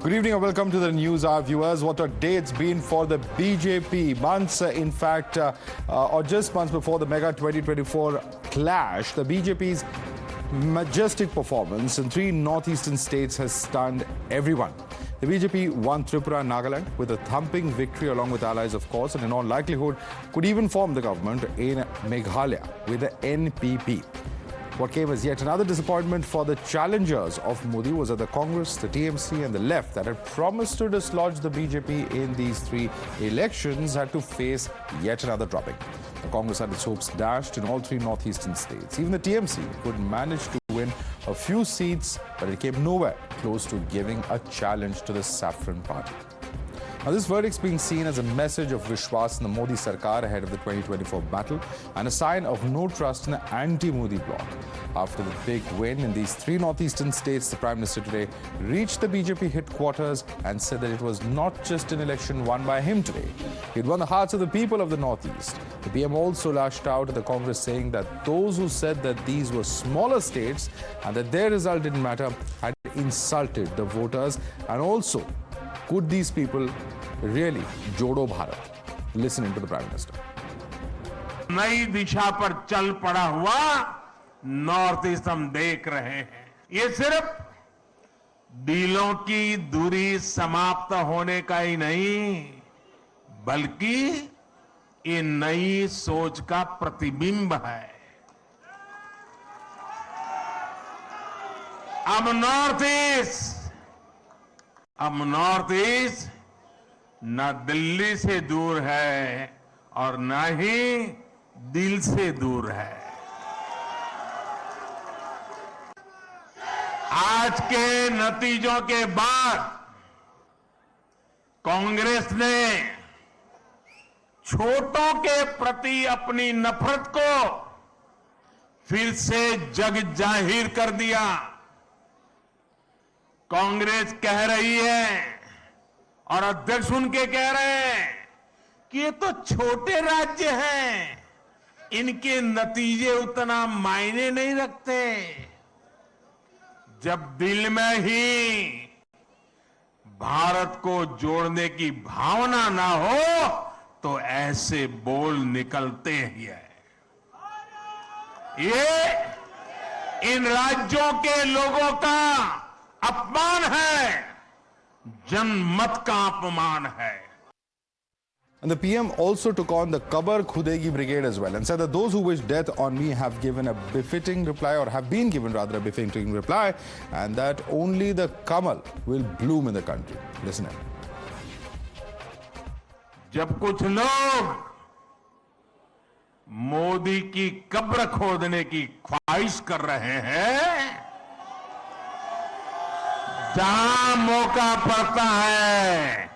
Good evening and welcome to the Newshour, viewers. What a day it's been for the BJP. Months, in fact, or just months before the Mega 2024 clash, the BJP's majestic performance in 3 northeastern states has stunned everyone. The BJP won Tripura and Nagaland with a thumping victory along with allies, of course, and in all likelihood could even form the government in Meghalya with the NPP. What came as yet another disappointment for the challengers of Modi was that the Congress, the TMC and the left that had promised to dislodge the BJP in these 3 elections had to face yet another dropping. The Congress had its hopes dashed in all 3 northeastern states. Even the TMC could manage to win a few seats, but it came nowhere close to giving a challenge to the Saffron Party. Now, this verdict's being seen as a message of Vishwas in the Modi Sarkar ahead of the 2024 battle and a sign of no trust in the anti-Modi bloc. After the big win in these 3 northeastern states, the Prime Minister today reached the BJP headquarters and said that it was not just an election won by him today. He'd won the hearts of the people of the Northeast. The PM also lashed out at the Congress, saying that those who said that these were smaller states and that their result didn't matter had insulted the voters. And also, could these people really जोड़ो Bharat? Listen to the Prime Minister. नई दिशा पर चल पड़ा हुआ north east हम देख रहे हैं। ये सिर्फ दिलों की दूरी समाप्त होने का ही नहीं, बल्कि ये नई सोच का प्रतिबिंब है। अब नॉर्थ ईस्ट न दिल्ली से दूर है और न ही दिल से दूर है। आज के नतीजों के बाद कांग्रेस ने छोटों के प्रति अपनी नफरत को फिर से जग जाहिर कर दिया। कांग्रेस कह रही है और अध्यक्ष उनके कह रहे हैं कि ये तो छोटे राज्य हैं, इनके नतीजे उतना मायने नहीं रखते। जब दिल में ही भारत को जोड़ने की भावना ना हो तो ऐसे बोल निकलते ही है। ये इन राज्यों के लोगों का अपमान है, जनमत का अपमान है। And the PM also took on the Kabar Khudegi brigade as well and said that those who wish death on me have given a befitting reply, or have been given rather a befitting reply, and that only the Kamal will bloom in the country. Listen in. जब कुछ लोग मोदी की कब्र खोदने की ख्वाहिश कर रहे हैं, जहां मौका पड़ता है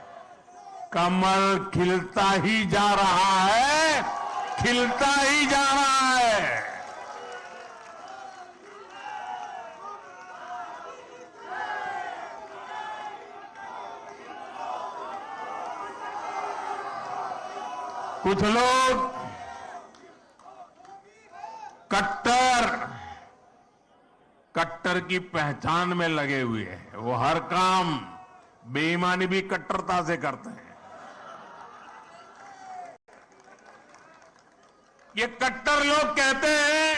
कमल खिलता ही जा रहा है, खिलता ही जा रहा है। कुछ लोग कट्टर की पहचान में लगे हुए हैं। वो हर काम बेईमानी भी कट्टरता से करते हैं। ये कट्टर लोग कहते हैं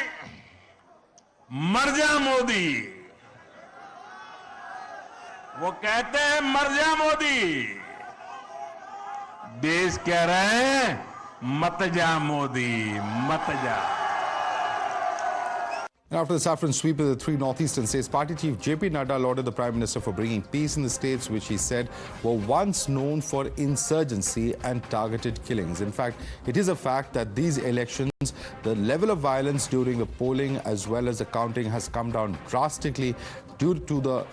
मर जा मोदी, वो कहते हैं मर जा मोदी। देश कह रहे हैं मत जा मोदी, मत जा। After the saffron sweep of the 3 northeastern states, Party Chief JP Nadda lauded the Prime Minister for bringing peace in the states which he said were once known for insurgency and targeted killings. In fact, it is a fact that these elections, the level of violence during the polling as well as the counting has come down drastically due to the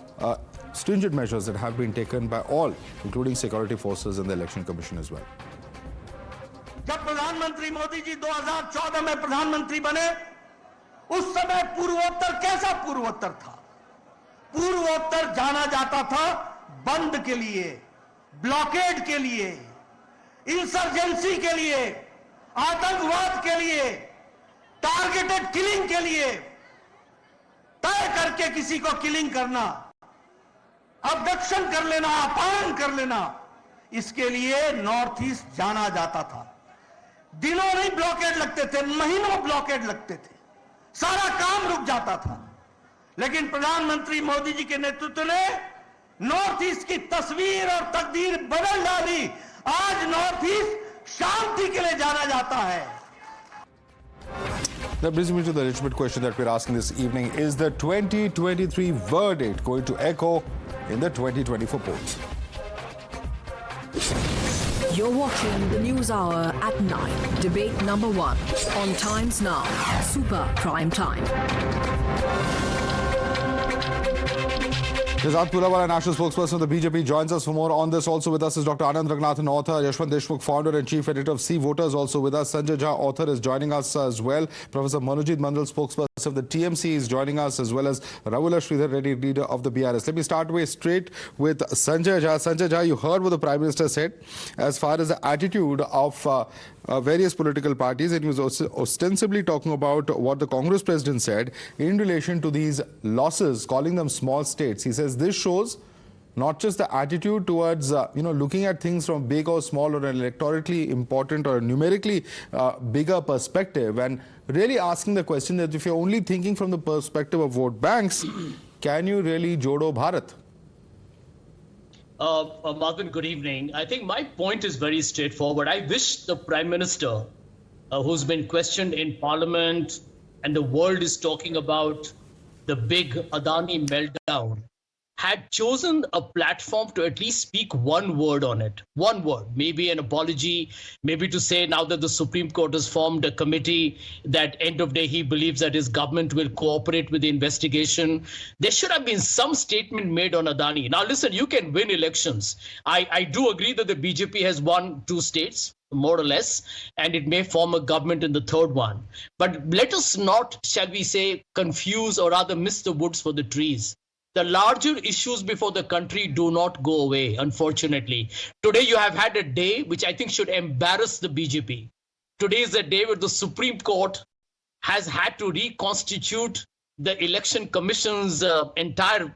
stringent measures that have been taken by all, including security forces and the Election Commission as well. जब प्रधानमंत्री मोदी जी 2014 में प्रधानमंत्री बने, उस समय पूर्वोत्तर कैसा पूर्वोत्तर था? पूर्वोत्तर जाना जाता था बंद के लिए, ब्लॉकेड के लिए, इंसर्जेंसी के लिए, आतंकवाद के लिए, टारगेटेड किलिंग के लिए, तय करके किसी को किलिंग करना। अबडक्शन कर लेना, अपहरण कर लेना, इसके लिए नॉर्थ ईस्ट जाना जाता था। दिनों नहीं ब्लॉकेड लगते थे, महीनों ब्लॉकेड लगते थे, सारा काम रुक जाता था। लेकिन प्रधानमंत्री मोदी जी के नेतृत्व ने नॉर्थ ईस्ट की तस्वीर और तकदीर बदल डाली। आज नॉर्थ ईस्ट शांति के लिए जाना जाता है। That brings me to the legitimate question that we're asking this evening. Is the 2023 verdict going to echo in the 2024 polls? You're watching the News Hour at 9. Debate number 1 on Times Now. Super Prime Time. Shehzad Pulawala, national spokesperson of the BJP, joins us for more on this. Also with us is Dr. A.Ranganathan, author, Yashwant Deshmukh, founder and chief editor of C Voters, also with us. Sanjay Jha, author, is joining us as well. Professor Manojit Mandal, spokesperson of the TMC, is joining us, as well as Ravula Sridhar Reddy, leader of the BRS. Let me start straight with Sanjay Jha. Sanjay Jha, you heard what the Prime Minister said as far as the attitude of various political parties, and he was ostensibly talking about what the Congress president said in relation to these losses, calling them small states. He says this shows not just the attitude towards looking at things from big or small or an electorally important or numerically bigger perspective, and really asking the question that if you're only thinking from the perspective of vote banks, can you really Jodo Bharat? Marvin, good evening. I think my point is very straightforward. I wish the Prime Minister, who's been questioned in Parliament and the world is talking about the big Adani meltdown, had chosen a platform to at least speak one word on it. One word, maybe an apology, maybe to say now that the Supreme Court has formed a committee that end of day he believes that his government will cooperate with the investigation. There should have been some statement made on Adani. Now listen, you can win elections. I do agree that the BJP has won 2 states, more or less, and it may form a government in the 3rd one. But let us not, shall we say, confuse or rather miss the woods for the trees. The larger issues before the country do not go away, unfortunately. Today you have had a day which I think should embarrass the BJP. Today is a day where the Supreme Court has had to reconstitute the election commission's entire,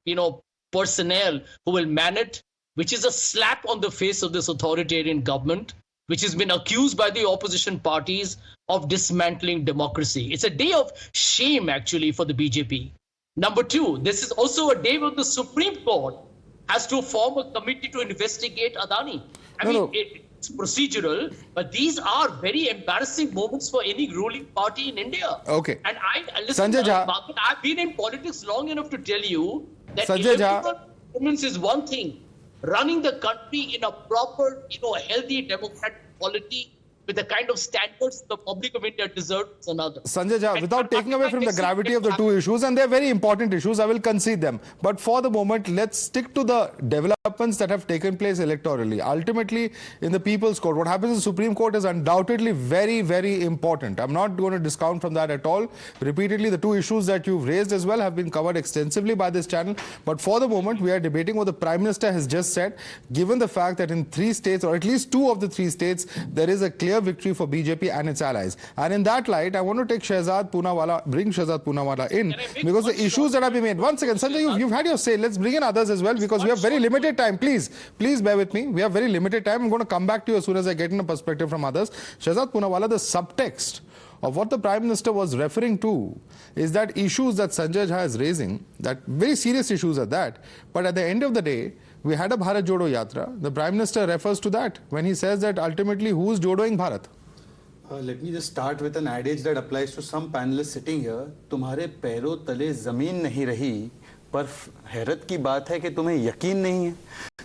personnel who will man it, which is a slap on the face of this authoritarian government, which has been accused by the opposition parties of dismantling democracy. It's a day of shame, actually, for the BJP. Number 2, this is also a day when the Supreme Court has to form a committee to investigate Adani. It's procedural, but these are very embarrassing moments for any ruling party in India. Okay. And listen, Sanjay Jha, I've been in politics long enough to tell you that Sanjay electoral performance is one thing. Running the country in a proper, healthy democratic polity with the kind of standards the public of India deserves another. Sanjay Jha, without taking away from the gravity of the 2 issues, and they're very important issues, I will concede them. But for the moment, let's stick to the developments that have taken place electorally. Ultimately, in the People's Court, what happens in the Supreme Court is undoubtedly very, very important. I'm not going to discount from that at all. Repeatedly, the 2 issues that you've raised as well have been covered extensively by this channel. But for the moment, we are debating what the Prime Minister has just said, given the fact that in 3 states, or at least 2 of the 3 states, there is a clear victory for BJP and its allies. And in that light, I want to take bring Shehzad Poonawala in, because the issues that have been made. Once again, Sanjay, you've had your say. Let's bring in others as well, because we have very limited time. Please bear with me. We have very limited time. I'm going to come back to you as soon as I get in a perspective from others. Shehzad Poonawala, the subtext of what the Prime Minister was referring to is that issues that Sanjay Jha is raising, that very serious issues are that, but at the end of the day, we had a Bharat Jodo Yatra. The Prime Minister refers to that when he says that ultimately who is Jodoing Bharat? Let me just start with an adage that applies to some panelists sitting here. तुम्हारे पैरों तले जमीन नहीं रही, पर हैरत की बात है कि तुम्हें यकीन नहीं है.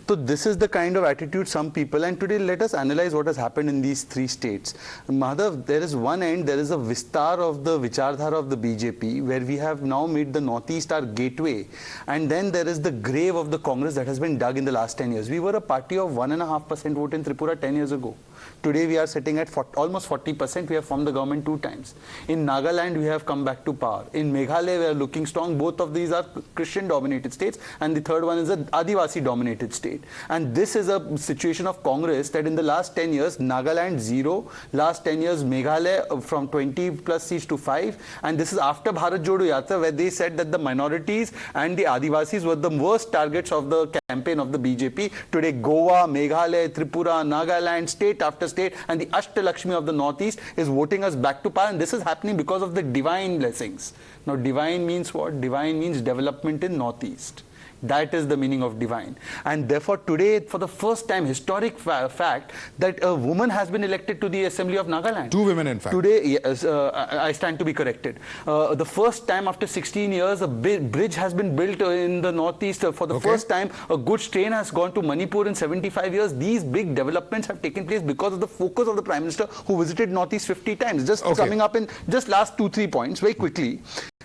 So this is the kind of attitude some people, and today let us analyze what has happened in these 3 states. Madhav, there is one end, there is a vistar of the vichardhara of the BJP, where we have now made the Northeast our gateway, and then there is the grave of the Congress that has been dug in the last 10 years. We were a party of 1.5% vote in Tripura 10 years ago. Today we are sitting at almost 40%. We have formed the government 2 times. In Nagaland we have come back to power. In Meghalya we are looking strong. Both of these are Christian dominated states, and the third one is an Adivasi dominated state. made. And this is a situation of Congress that in the last 10 years, Nagaland 0, last 10 years Meghalaya from 20 plus seats to 5, and this is after Bharat Jodo Yatra, where they said that the minorities and the Adivasis were the worst targets of the campaign of the BJP. Today Goa, Meghalaya, Tripura, Nagaland, state after state, and the Ashtalakshmi of the Northeast is voting us back to power, and this is happening because of the divine blessings. Now divine means what? Divine means development in Northeast. That is the meaning of divine. And therefore today, for the first time, historic fact that a woman has been elected to the Assembly of Nagaland. 2 women in fact. Today, yes, I stand to be corrected. The first time after 16 years, a bridge has been built in the Northeast. For the first time, a goods train has gone to Manipur in 75 years. These big developments have taken place because of the focus of the Prime Minister, who visited Northeast 50 times. Just coming up in just last 2-3 points, very quickly.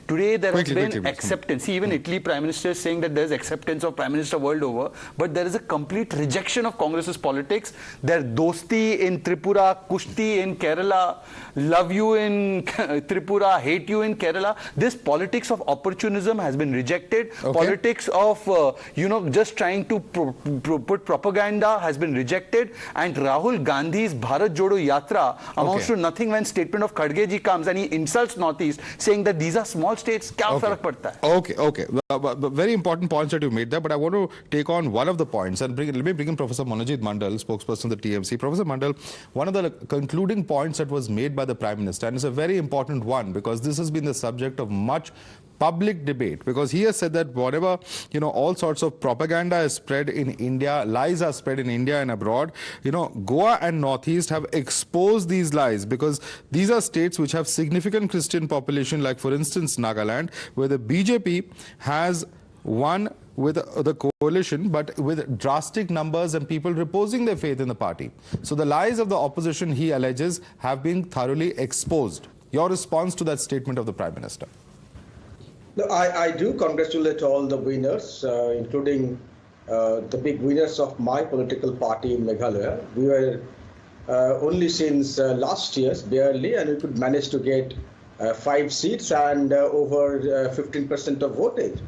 Today there has been acceptance. See, even Italy Prime Minister is saying that there is acceptance of Prime Minister world over, but there is a complete rejection of Congress's politics. Their dosti in Tripura, kushti in Kerala, love you in Tripura, hate you in Kerala. This politics of opportunism has been rejected. Politics of, just trying to put propaganda has been rejected. And Rahul Gandhi's Bharat Jodo Yatra amounts to nothing when statement of Khadge ji comes and he insults Northeast, saying that these are small states. Kya farak padta hai? Okay. Very important points that you made there, but I want to take on one of the points and let me bring in Professor Manojit Mandal, spokesperson of the TMC. Professor Mandal, one of the concluding points that was made by the Prime Minister, and it's a very important one because this has been the subject of much public debate, because he has said that whatever, all sorts of propaganda is spread in India, lies are spread in India and abroad, Goa and Northeast have exposed these lies because these are states which have significant Christian population, like for instance Nagaland, where the BJP has won with the coalition, but with drastic numbers and people reposing their faith in the party. So the lies of the opposition, he alleges, have been thoroughly exposed. Your response to that statement of the Prime Minister? No, I do congratulate all the winners, including the big winners of my political party in Meghalya. We were only since last year, barely, and we could manage to get 5 seats and over 15% of votage.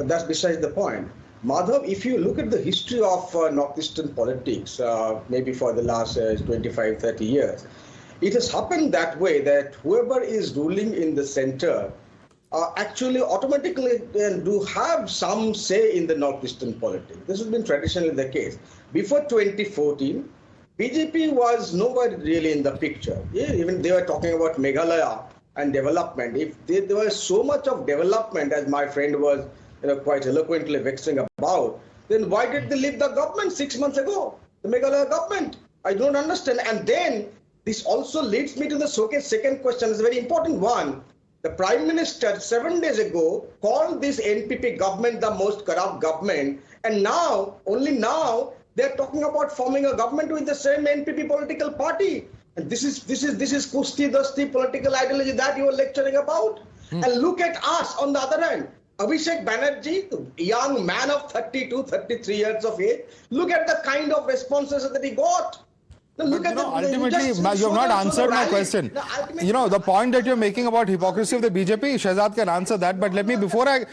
That's besides the point. Madhav, if you look at the history of Northeastern politics, maybe for the last 25, 30 years, it has happened that way that whoever is ruling in the center actually automatically do have some say in the Northeastern politics. This has been traditionally the case. Before 2014, BJP was nowhere really in the picture. Even they were talking about Meghalaya and development. If there was so much of development, as my friend was quite eloquently vexing about, then why did they leave the government 6 months ago, the Meghalaya government? I don't understand. And then this also leads me to the second question. It's a very important one. The Prime Minister 7 days ago called this NPP government the most corrupt government, and now, only now, they're talking about forming a government with the same NPP political party. And this is kusti dasti political ideology that you are lecturing about. And look at us on the other hand. Abhishek Banerjee, young man of 32, 33 years of age, look at the kind of responses that he got. Ultimately, you have not answered my question. The point that you're making about hypocrisy of the BJP, Shehzad can answer that. But let me, before I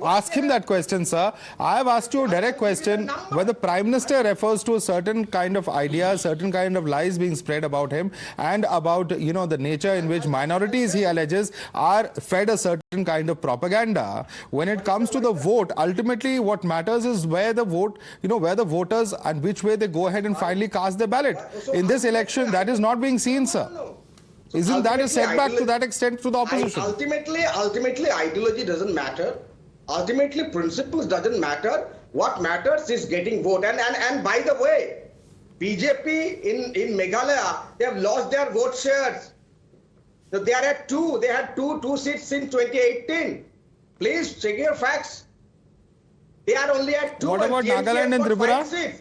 ask him that question, sir, I have asked you a direct question. When the Prime Minister refers to a certain kind of idea, certain kind of lies being spread about him, and about the nature in which minorities, he alleges, are fed a certain kind of propaganda. When it comes to the vote, ultimately what matters is where the vote, where the voters and which way they go ahead and finally cast their ballot. In this election, that is not being seen, sir. Isn't that a setback to that extent to the opposition? Ultimately, ideology doesn't matter. Ultimately, principles doesn't matter. What matters is getting vote. And by the way, BJP in Meghalaya, they have lost their vote shares. So they are at 2. They had two seats in 2018. Please check your facts. They are only at 2. What about Nagaland and Tripura?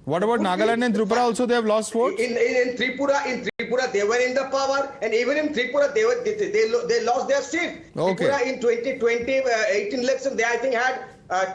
What about Nagaland and Tripura also they have lost votes? In Tripura, Tripura, they were in the power, and even in Tripura, they lost their seat. Okay. Tripura in 2020 18 election, they I think had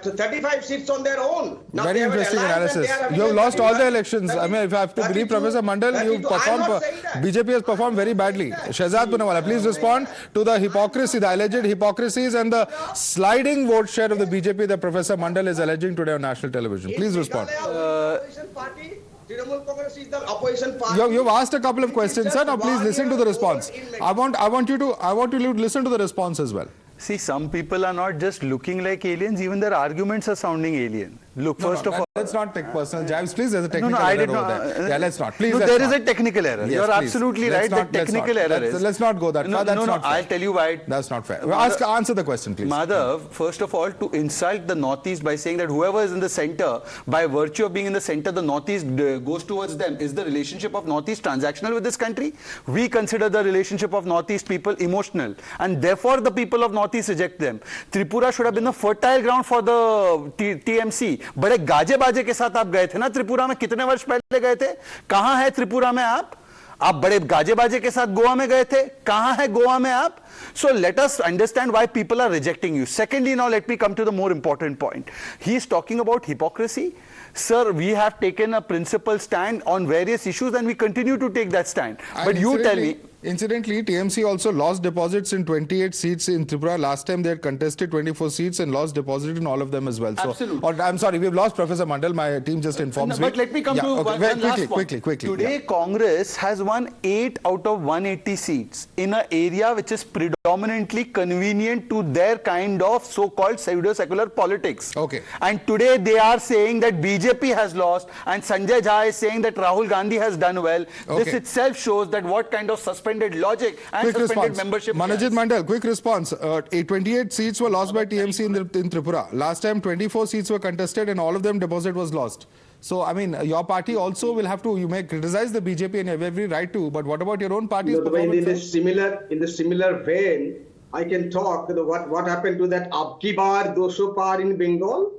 35 seats on their own. Now Very they have an interesting alliance and analysis. they are having You have a lost all the 31, elections. I mean, if I have to 32, believe Professor Mandal, you 32. I'm performed. not saying that. BJP has performed very badly. Shehzad Punawala, please respond to the hypocrisy, the alleged hypocrisies and the sliding vote share of the BJP that Professor Mandal is alleging today on national television. Please respond. Opposition party, Trinamool Congress is the opposition party. You've asked a couple of questions, sir. Now please listen to the response. I want you to listen to the response as well. See, some people are not just looking like aliens, even their arguments are sounding alien. Look, first of all... Let's not take personal jabs. Please, there's a technical I error did not, over there. Yeah, let's not. Please, no, let's there not. is a technical error. Yes, You're please. absolutely Let's right. not- The technical error is... Let's not go that far. That's not fair. I'll tell you why. That's not fair. Answer the question, please. Madhav, first of all, to insult the Northeast by saying that whoever is in the center, by virtue of being in the center, the Northeast goes towards them. Is the relationship of Northeast transactional with this country? We consider the relationship of Northeast people emotional, and therefore the people of Northeast reject them. Tripura should have been a fertile ground for the TMC. बड़े गाजे बाजे के साथ आप गए थे ना त्रिपुरा में, कितने वर्ष पहले गए थे? कहां है त्रिपुरा में आप बड़े गाजे बाजे के साथ गोवा में गए थे, कहां है गोवा में आप? So let us understand why people are rejecting you. Secondly, now let me come to the more important point. He is talking about hypocrisy. Sir, we have taken a principled stand on various issues and we continue to take that stand. But you tell me... Incidentally, TMC also lost deposits in 28 seats in Tripura. Last time they had contested 24 seats and lost deposit in all of them as well. Absolutely. So, I'm sorry, we've lost Professor Mandal. My team just informs me. But let me come to one last point. Quickly. Today, Congress has won 8 out of 180 seats in an area which is predominantly convenient to their kind of so-called pseudo-secular politics. Okay. And today they are saying that BJP has lost and Sanjay Jha is saying that Rahul Gandhi has done well. Okay. This itself shows that what kind of suspended logic and Quick suspended response. membership. Manojit Mandal, quick response. 28 seats were lost by TMC in Tripura. Last time 24 seats were contested and all of them deposit was lost. So, I mean, your party also will have to, you may criticize the BJP and you have every right to, but what about your own party's performance? In the similar vein, I can talk what happened to that Abki Bar, Dosho Par in Bengal.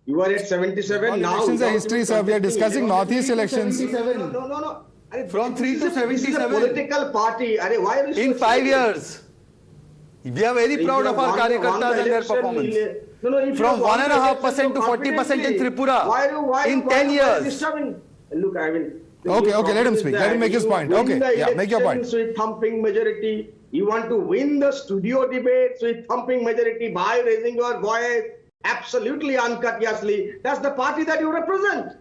You are at 77 All now. elections are history, sir. We are discussing Northeast elections. No. From 3 to 77. This is a political party. Why are you In 5 years. We are very proud of our Karyakartas and their performance. From 1.5% to 40% in Tripura in 10 years. Look, I mean... Okay, let him speak. Let him make his point. Okay, yeah, make your point. With thumping majority. You want to win the studio debates with thumping majority by raising your voice absolutely uncourteously. That's the party that you represent.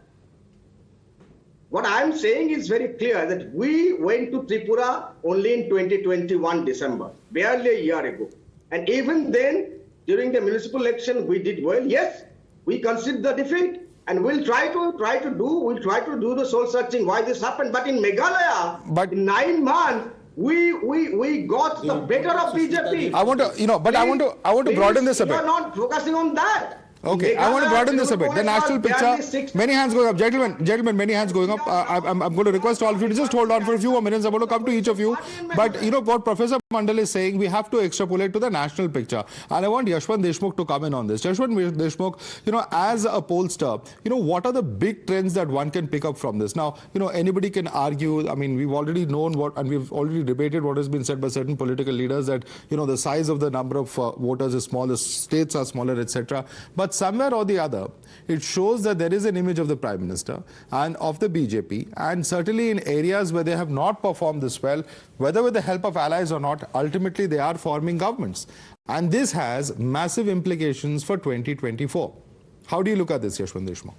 What I'm saying is very clear that we went to Tripura only in 2021 December, barely a year ago. And even then, during the municipal election, we did well. Yes, we conceded the defeat. And we'll try to do the soul searching why this happened. But in Meghalaya, in 9 months, we got the better of BJP. I want to broaden this a bit. You are not focusing on that. Okay, I want to broaden this a bit. The national picture, many hands going up. Gentlemen, many hands going up. I'm going to request all of you to just hold on for a few more minutes. I'm going to come to each of you. But you know what Professor Mandal is saying, we have to extrapolate to the national picture. And I want Yashwant Deshmukh to come in on this. Yashwant Deshmukh, as a pollster, what are the big trends that one can pick up from this? Now, anybody can argue. I mean, we've already known and we've already debated what has been said by certain political leaders that, the size of the number of voters is small, the states are smaller, etc. But somewhere or the other, it shows that there is an image of the Prime Minister and of the BJP, and certainly in areas where they have not performed this well, whether with the help of allies or not, ultimately they are forming governments. And this has massive implications for 2024. How do you look at this, Yashwant Deshmukh?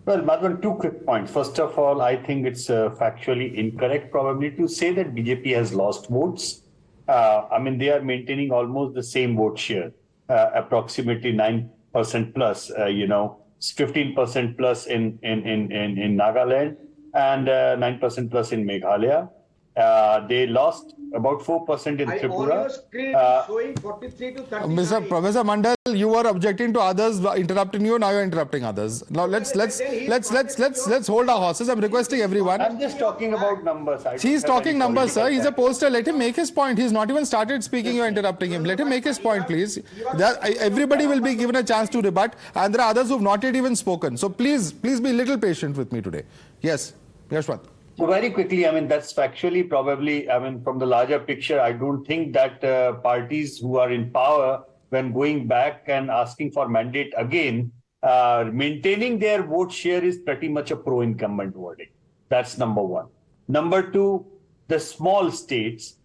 Well, Madhavan, 2 quick points. First of all, I think it's factually incorrect probably to say that BJP has lost votes. I mean, they are maintaining almost the same vote share, approximately 9% plus, 15% plus in Nagaland and 9% plus in Meghalya. They lost about 4% in Tripura. Showing 43 to 39. Mr. Professor Mandal, you were objecting to others interrupting you. Now you're interrupting others. Now let's hold our horses. I'm requesting everyone. I'm just talking about numbers. He's talking numbers, sir. He's a pollster. Let him make his point. He's not even started speaking. You're interrupting him. Let him make his point, please. Everybody will be given a chance to rebut, and there are others who've not yet even spoken. So please be a little patient with me today. Yes, Yashwant. So very quickly, I mean, that's factually probably, I mean, from the larger picture, I don't think that parties who are in power, when going back and asking for mandate again, maintaining their vote share is pretty much a pro-incumbent verdict. That's number one. Number two, the small states.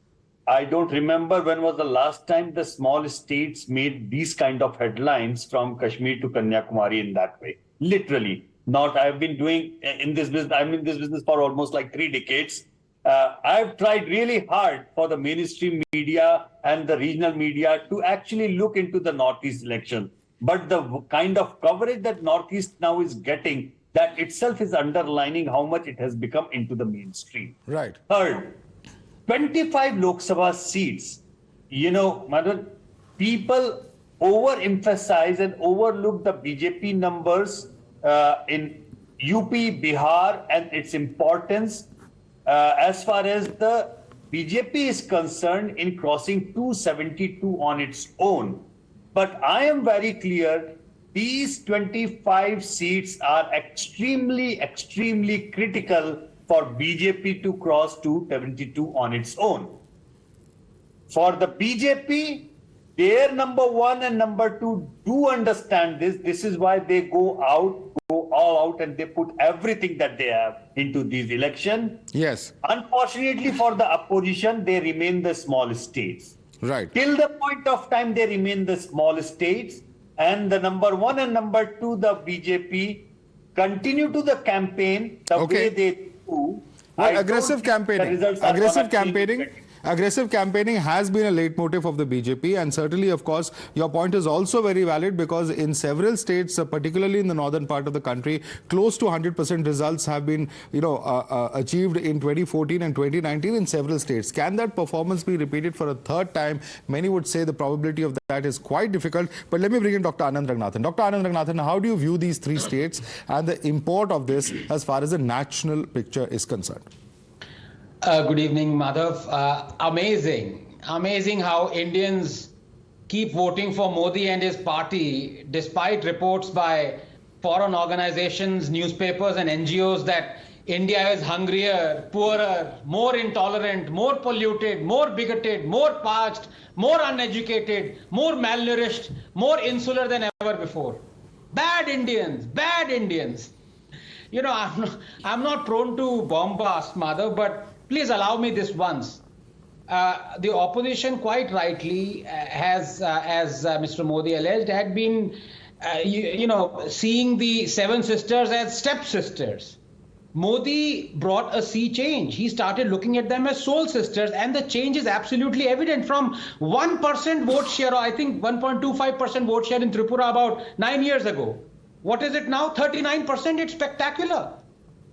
I don't remember when was the last time the small states made these kind of headlines from Kashmir to Kanyakumari in that way. Literally. Not, I've been doing in this business, I'm in this business for almost like 3 decades. I've tried really hard for the mainstream media and the regional media to actually look into the Northeast election. But the kind of coverage that Northeast now is getting, that itself is underlining how much it has become into the mainstream. Right. Third, 25 Lok Sabha seats. You know, Madhav, people overemphasize and overlook the BJP numbers in UP, Bihar, and its importance as far as the BJP is concerned in crossing 272 on its own. But I am very clear, these 25 seats are extremely, extremely critical for BJP to cross 272 on its own. For the BJP, their number one and number two do understand this. This is why they go all out, and they put everything that they have into these elections. Yes. Unfortunately for the opposition, they remain the small states. Right. Till the point of time, they remain the small states. And the number one and number two, the BJP, continue to the campaign the way they do. Well, aggressive campaigning. Aggressive campaigning has been a leitmotif of the BJP, and certainly, of course, your point is also very valid, because in several states, particularly in the northern part of the country, close to 100% results have been, achieved in 2014 and 2019 in several states. Can that performance be repeated for a third time? Many would say the probability of that is quite difficult. But let me bring in Dr. Anand Ranganathan. Dr. Anand Ranganathan, how do you view these 3 states and the import of this as far as the national picture is concerned? Good evening, Madhav. Amazing how Indians keep voting for Modi and his party, despite reports by foreign organizations, newspapers and NGOs that India is hungrier, poorer, more intolerant, more polluted, more bigoted, more parched, more uneducated, more malnourished, more insular than ever before. Bad Indians, bad Indians. You know, I'm not prone to bombast, Madhav, but please allow me this once. The opposition, quite rightly, has, as Mr. Modi alleged, had been, seeing the 7 sisters as stepsisters. Modi brought a sea change. He started looking at them as soul sisters, and the change is absolutely evident. From 1% vote share, or I think 1.25% vote share in Tripura about 9 years ago. What is it now? 39%. It's spectacular.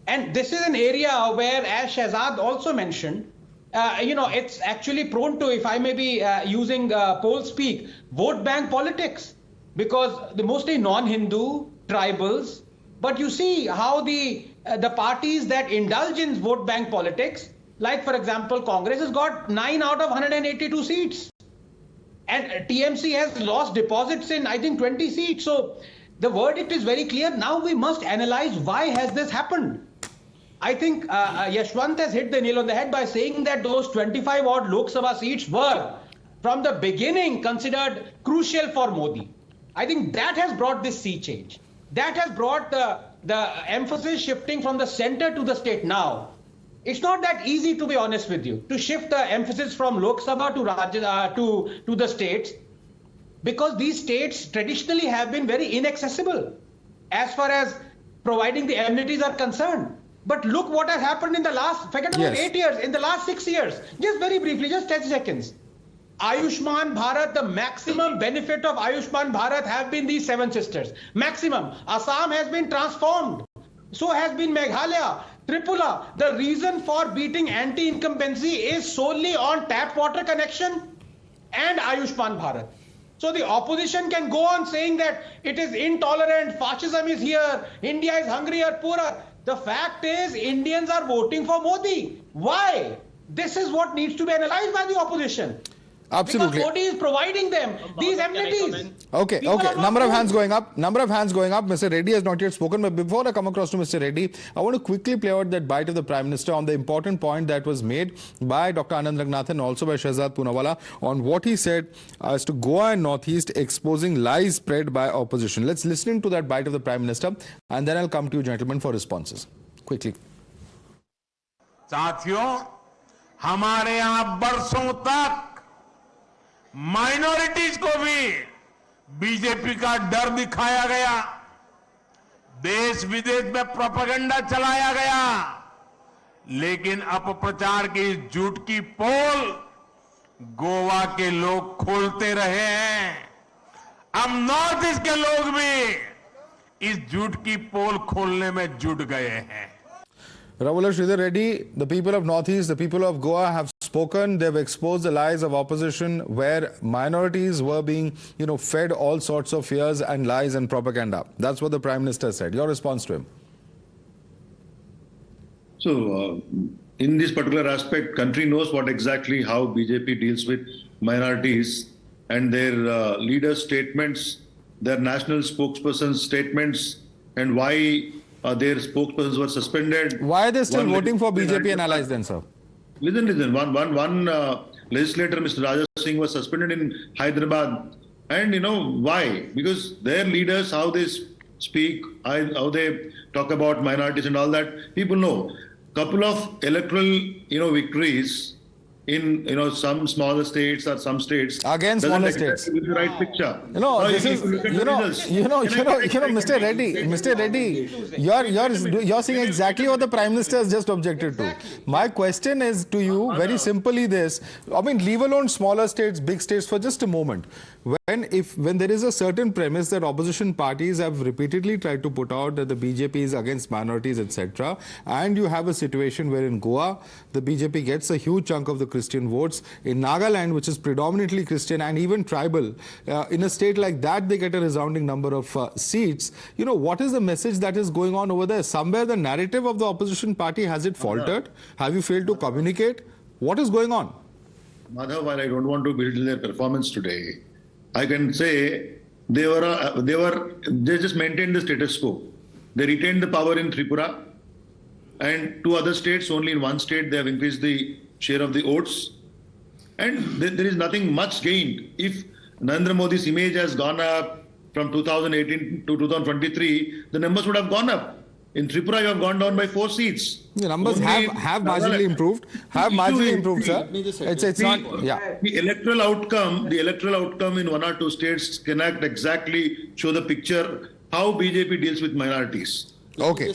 And this is an area where, as Shehzad also mentioned, it's actually prone to, if I may be using poll speak, vote bank politics, because the mostly non-Hindu tribals. But you see how the parties that indulge in vote bank politics, like for example, Congress has got 9 out of 182 seats, and TMC has lost deposits in I think 20 seats. So the verdict is very clear. Now we must analyze why has this happened. I think Yashwant has hit the nail on the head by saying that those 25 odd Lok Sabha seats were from the beginning considered crucial for Modi. I think that has brought this sea change. That has brought the emphasis shifting from the center to the state now. It's not that easy, to be honest with you, to shift the emphasis from Lok Sabha to the states, because these states traditionally have been very inaccessible as far as providing the amenities are concerned. But look what has happened in the last, forget about 8 years, in the last 6 years. Just very briefly, just 10 seconds. Ayushman Bharat, the maximum benefit of Ayushman Bharat have been these 7 sisters. Maximum. Assam has been transformed. So has been Meghalya, Tripura. The reason for beating anti-incumbency is solely on tap water connection and Ayushman Bharat. So the opposition can go on saying that it is intolerant, fascism is here, India is hungrier, poorer. The fact is, Indians are voting for Modi. Why? This is what needs to be analyzed by the opposition. Absolutely. Because Modi is providing them these amenities. Okay, People okay. are not Number of fooled. hands going up. Number of hands going up. Mr. Reddy has not yet spoken. But before I come across to Mr. Reddy, I want to quickly play out that bite of the Prime Minister on the important point that was made by Dr. A.Ranganathan and also by Shehzad Poonawalla on what he said as to Goa and Northeast exposing lies spread by opposition. Let's listen to that bite of the Prime Minister and then I'll come to you, gentlemen, for responses. Quickly. साथियों, हमारे यहां बरसों तक minorities को भी BJP का डर दिखाया गया, देश विदेश में प्रोपेगेंडा चलाया गया, लेकिन अपप्रचार की झूठ की पोल गोवा के लोग खोलते रहे हैं। अब नॉर्थ ईस्ट के लोग भी इस झूठ की पोल खोलने में जुट गए हैं। Ravula Sridhar Reddy, the people of Northeast, the people of Goa have spoken. They've exposed the lies of opposition where minorities were being, fed all sorts of fears and lies and propaganda. That's what the Prime Minister said. Your response to him? So, in this particular aspect, country knows what exactly how BJP deals with minorities and their leaders' statements, their national spokespersons' statements, and why their spokespersons were suspended. Why are they still voting for BJP and allies then, sir? Listen. One legislator, Mr. Raja Singh, was suspended in Hyderabad. And why? Because their leaders, how they speak, how they talk about minorities and all that, people know. Couple of electoral, victories in, some smaller states or some states. Again, smaller states. Give the right picture. This is, Mr. Reddy, you're saying exactly what the Prime Minister has just objected to. My question is to you, very simply this. Leave alone smaller states, big states for just a moment. When there is a certain premise that opposition parties have repeatedly tried to put out that the BJP is against minorities, etc., and you have a situation where in Goa, the BJP gets a huge chunk of the Christian votes. In Nagaland, which is predominantly Christian and even tribal, in a state like that, they get a resounding number of seats. What is the message that is going on over there? Somewhere the narrative of the opposition party, has it faltered? Have you failed to communicate? What is going on? Madhav, while I don't want to build their performance today, I can say they just maintained the status quo. They retained the power in Tripura and two other states. Only in one state they have increased the share of the votes, and there is nothing much gained. If Narendra Modi's image has gone up from 2018 to 2023, the numbers would have gone up. In Tripura, you have gone down by 4 seats. The numbers have marginally improved. Sir. It's not. Yeah. The electoral outcome in 1 or 2 states cannot exactly show the picture how BJP deals with minorities. Okay.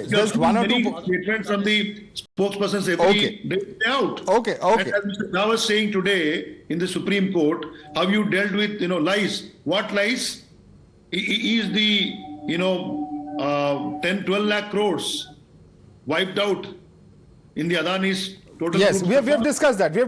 Just 1 or 2 statements from the spokespersons every day out. Okay. And as Mr. Shah was saying today in the Supreme Court, how you dealt with lies. What lies? Is the 10-12 lakh crores wiped out in the Adani's total. Yes, we have discussed that. They're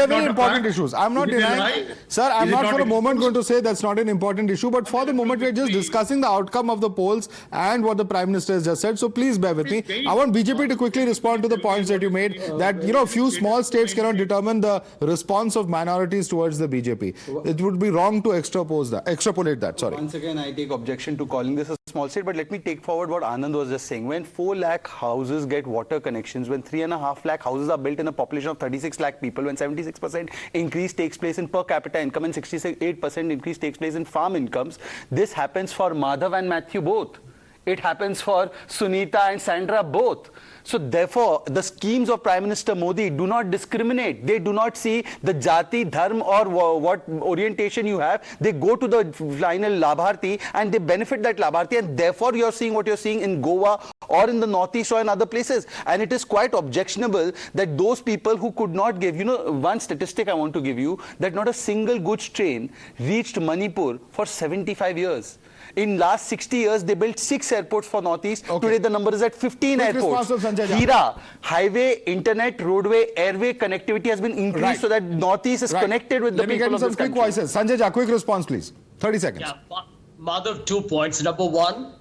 very important issues. I'm not denying. Sir, I'm not for a moment going to say that's not an important issue, but for the moment we're just discussing the outcome of the polls and what the Prime Minister has just said. So please bear with me. I want BJP to quickly respond to the points that you made, that a few small states cannot determine the response of minorities towards the BJP. It would be wrong to extrapolate that. Sorry. Once again, I take objection to calling this a small state, but let me take forward what Anand was just saying. When 4 lakh houses get water connections, when 3.5 lakh houses are built in a population of 36 lakh people, when 76% increase takes place in per capita income and 68% increase takes place in farm incomes, this happens for Madhav and Matthew both. It happens for Sunita and Sandra both. So therefore, the schemes of Prime Minister Modi do not discriminate. They do not see the jati, dharm or what orientation you have. They go to the final Labharti and they benefit that Labharti, and therefore you're seeing what you're seeing in Goa or in the Northeast or in other places. And it is quite objectionable that those people who could not give, one statistic I want to give you, that not a single goods train reached Manipur for 75 years. In last 60 years, they built 6 airports for Northeast. Today, the number is at 15 airports. Hira, highway, internet, roadway, airway connectivity has been increased so that Northeast is connected with the people of this country. Quick voices. Sanjay Jha, quick response, please. 30 seconds. Yeah, Madhav, 2 points. Number 1,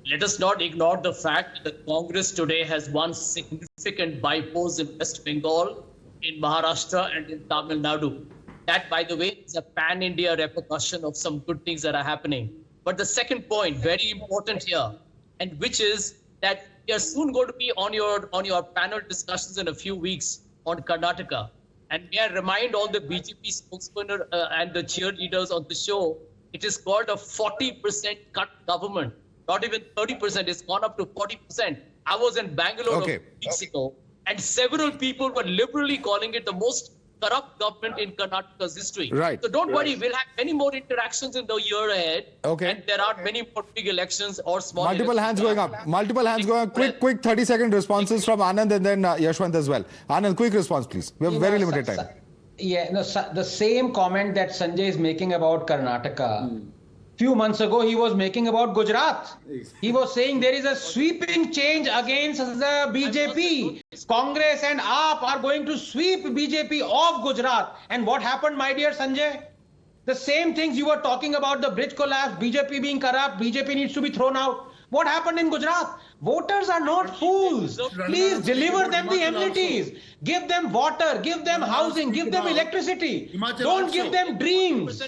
let us not ignore the fact that Congress today has won significant by polls in West Bengal, in Maharashtra, and in Tamil Nadu. That, by the way, is a pan-India repercussion of some good things that are happening. But the second point, very important here, and which is that we are soon going to be on your panel discussions in a few weeks on Karnataka. And may I remind all the BJP spokesmen and the cheerleaders on the show, it is called a 40% cut government. Not even 30%, it's gone up to 40%. I was in Bangalore a few weeks ago, and several people were liberally calling it the most corrupt government in Karnataka's history. Right. So don't worry, we'll have many more interactions in the year ahead. Okay. And there are many more big elections or small Multiple hands going up. Multiple hands going up. Quick 30-second responses from Anand and then Yashwant as well. Anand, quick response, please. We have very limited time. The same comment that Sanjay is making about Karnataka. Few months ago, he was making about Gujarat. He was saying there is a sweeping change against the BJP. Congress and AAP are going to sweep BJP off Gujarat. And what happened, my dear Sanjay? The same things you were talking about, the bridge collapse, BJP being corrupt, BJP needs to be thrown out. What happened in Gujarat? Voters are not fools. Please deliver them the amenities. Give them water, give them housing, give them electricity. Don't give them dreams.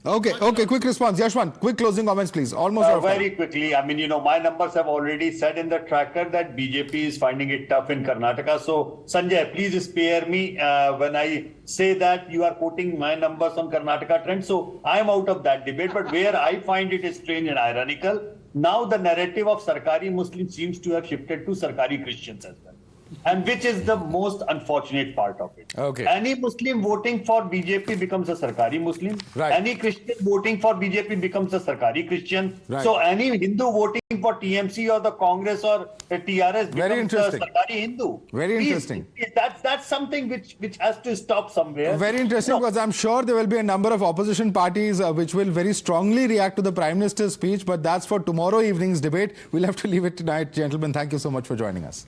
Okay, quick response. Yashwant, quick closing comments, please. Almost very quickly. I mean, my numbers have already said in the tracker that BJP is finding it tough in Karnataka. So, Sanjay, please spare me when I say that you are quoting my numbers on Karnataka trend. So, I am out of that debate. But where I find it strange and ironical, now the narrative of Sarkari Muslims seems to have shifted to Sarkari Christians as well. And which is the most unfortunate part of it. Okay. Any Muslim voting for BJP becomes a Sarkari Muslim. Right. Any Christian voting for BJP becomes a Sarkari Christian. Right. So any Hindu voting for TMC or the Congress or the TRS becomes a Sarkari Hindu. Very interesting. That's something which has to stop somewhere. Very interesting, because I'm sure there will be a number of opposition parties which will very strongly react to the Prime Minister's speech, but that's for tomorrow evening's debate. We'll have to leave it tonight, gentlemen. Thank you so much for joining us.